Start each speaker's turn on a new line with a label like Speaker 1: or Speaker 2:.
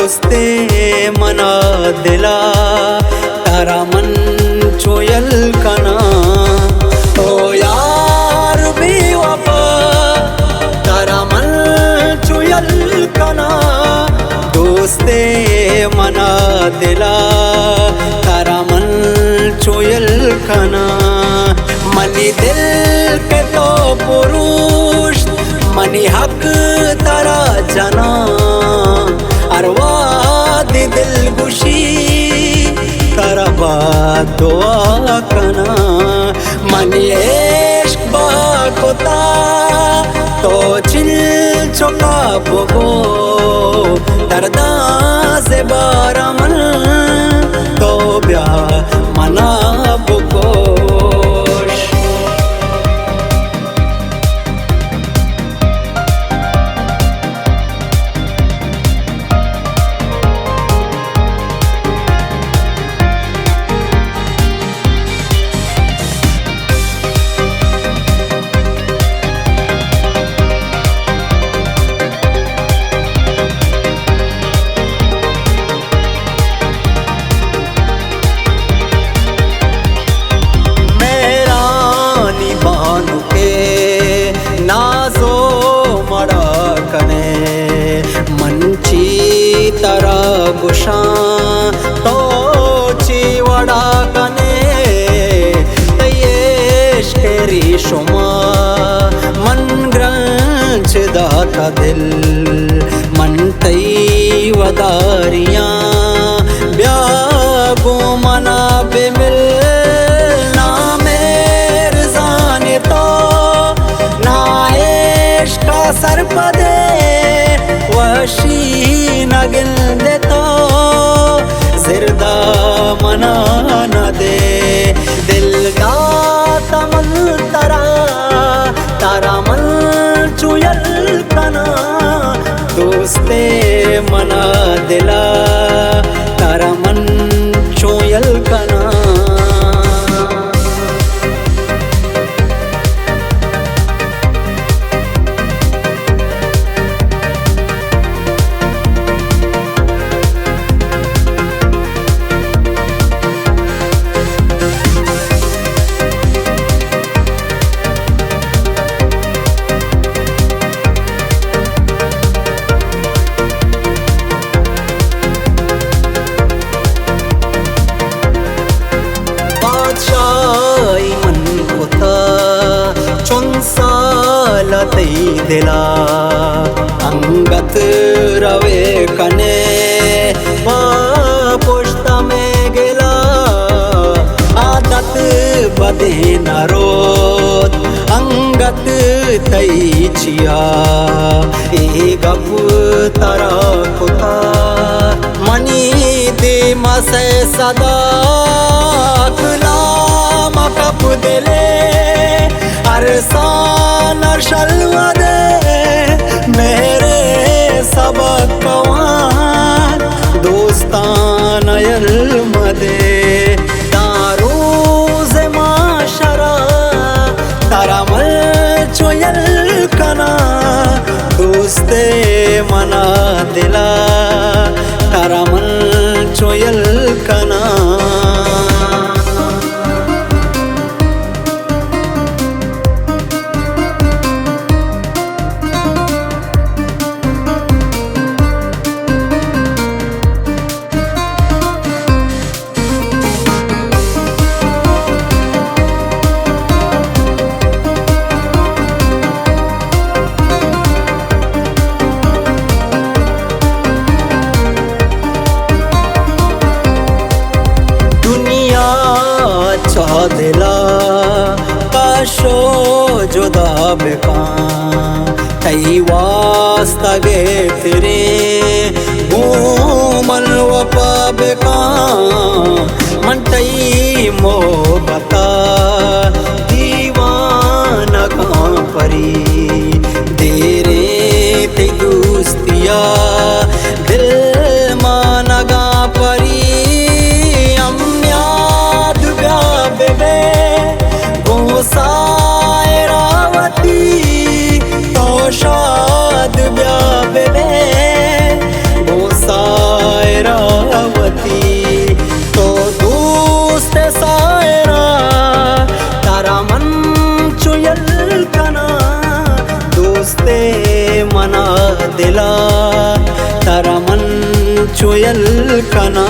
Speaker 1: दोस्ते मना दिला तारा मन चोयल कना ओ यार बेवफा तारा मन चोयल कना दोस्ते मना दिला तारा मन चोयल कना मनी दिल के तो पुरुष मनी हक तारा जना अरवाद दिल गुशी तारा बात दुआ कना मनी इश्क बाकोता तो चिल चुका बगो दर्दा से बारा मन तो ब्या मना बगो तरा गुशा तो चिवड़ा कने तयेश केरी शुमा मन ग्रंच दाता दिल मन तई वदारियां ब्यागो मना बेमिल ना मेर जाने तो ना इश्क का सरपदे वशी नगिल दे तो जिरदा मना न दे दिल का तमन तरा तारा मन चुयल कना दोस्ते मना दिला तारा मन चुयल कना तई दिला अंगत रवे कने पुश्ता में गिला आदत बदे न रोत अंगत तई छिया ए गप तरा खुता मनी दे मसे सदा कलाम कप दिले अरसान शलवा दे मेरे सबक कवान दोस्तान इल्म दे दारूज माशरा तारा मल चोयल कना दोस्ते मना दिला तारा मल चोयल कना दिला काशो जुदा बेका तई वास्ता गे तेरे घूमल वपा बेका मन तई मोहब्बता दीवाना का परी देरे ते दोस्तिया दिल मानगा परी सायरावती तो शाद ब्या बेबे वो सा होती तो दोस्त सायरा तारा मन चुयल कना दोस्ते मना दिला तारा मन चुयल कना